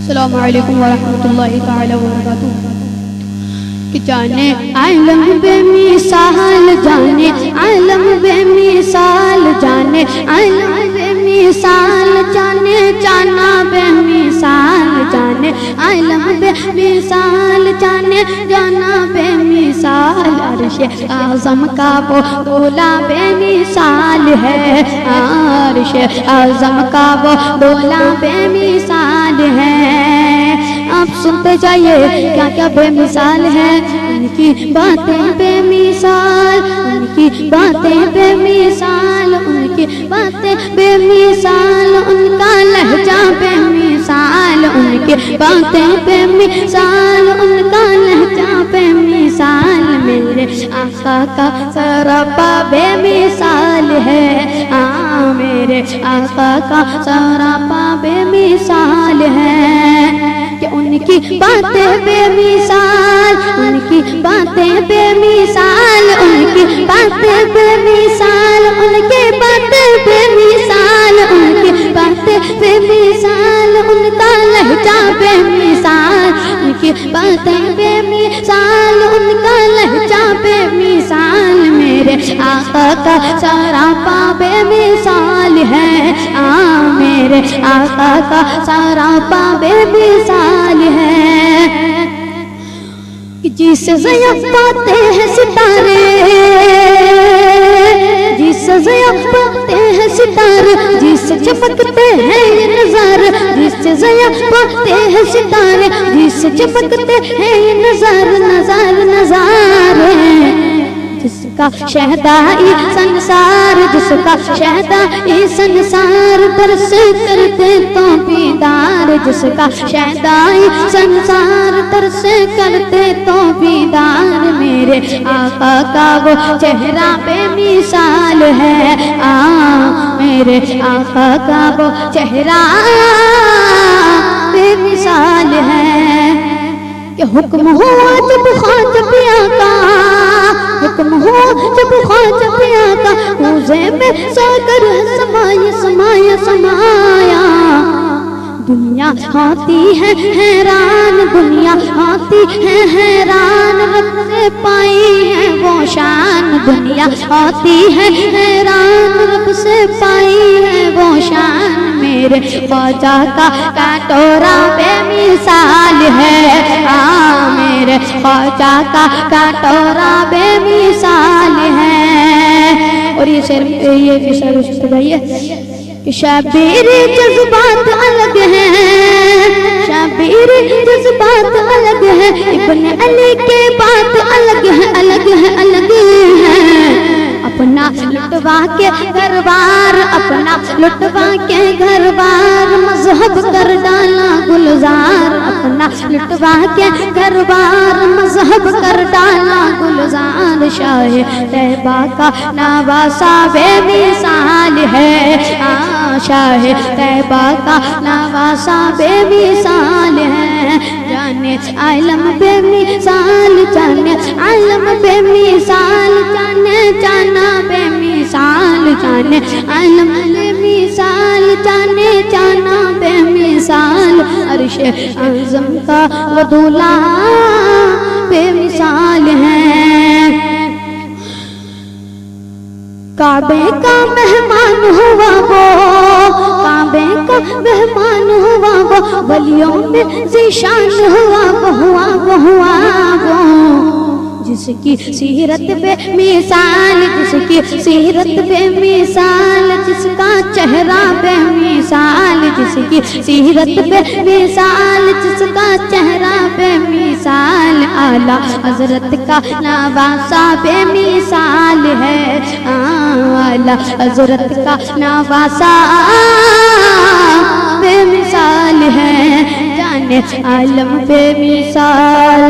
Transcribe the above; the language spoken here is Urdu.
السلام علیکم ورحمۃ اللہ تعالی وبرکاتہ۔ کہ جانے عالم بے مثال، جانے عالم بے مثال، جانے عالم بے مثال، جانے جانا بے مثال، جانے عالم بے مثال، جانے جانا بے مثال، عرش اعظم کا وہ دولا بے مثال ہے، عرش اعظم کا وہ دولا بے مثال ہے۔ آپ سنتے جائیے کیا کیا بے مثال ہے، ان کی باتیں بے مثال، ان کی باتیں بے مثال، ان کی باتیں بے مثال، ان کا لہجہ بے مثال، ان کی باتیں بے مثال، ان کا لہجہ بے مثال، میرے آقا کا سراپا بے مثال ہے، میرے آقا کا سراپا بے مثال ہے، کہ ان کی باتیں بے مثال، ان کی باتیں بے مثال، ان کی باتیں بے مثال، ان کی باتیں بے مثال، ان کی باتیں بے مثال، ان کا لہجہ بے مثال، ان کی باتیں بے مثال، ان کا لہجہ بے مثال، میرے آقا کا سراپا بے مثال ہے، میرے آقا کا سراپا بے مثال ہے، جس ضیا پاتے ہیں ستارے، جس ضیا پاتے ہیں ستارے، جس چمکتے ہیں یہ نظارے، جس ضیا پاتے ہیں ستارے، جس چمکتے ہیں یہ نظارے، جس کا شہدائی سنسار، جس کا شہدائی سنسار، درس کرتے تو بیدار، جس کا شہدائی سنسار، درس کرتے تو بیدار، میرے آقا کا وہ چہرہ بے مثال ہے، میرے آقا کا وہ چہرہ بے مثال ہے، کہ حکم ہوا جب خواجہ آقا، حکم ہوا جب خواجہ آقا، روزے میں ساگر سمایا سمایا سمایا، دنیا آتی ہے حیران، دنیا آتی ہے حیران، رب سے پائی ہے وہ شان، دنیا آتی ہے حیران، رب سے پائی ہے وہ شان، میرے خواجہ کا کٹورا بے مثال ہے، میرے خواجہ کا کٹورا بے مثال ہے۔ اور یہ شعر سنائیے کہ شبیری جذبات الگ ہیں، شبیری جذبات الگ ہیں، ابن علی کے بات الگ ہے، الگ ہے، الگ ہے، اپنا لٹوا کے گھر بار، اپنا لٹوا کے گھر بار، مذہب کر ڈالا گلزار، اپنا لٹوا کے گھر بار، مذہب کر ڈالا گلزار، شاہ طیبہ کا نواسہ بے مثال ہے، شاہ طیبہ کا نواسہ بے مثال ہے، جانے عالم بے مثال، جانے عالم بے مثال، جانے جانا بے مثال، جانے عالم بے مثال، جانے جانا بے مثال، عرش اعظم کا وہ دولا بے مثال ہے، کعبے کا مہمان ہوا وہ، کعبے کا مہمان ہوا وہ، ولیوں میں ذیشان ہوا وہ، جس کی سیرت بے مثال، جس کی سیرت بے مثال، جس کا چہرہ بے مثال، جس کی سیرت بے مثال، جس کا چہرہ بے مثال، اعلیٰ حضرت کا نواسہ بے مثال ہے، اعلیٰ حضرت کا نواسہ بے مثال ہے، جانے عالم بے مثال۔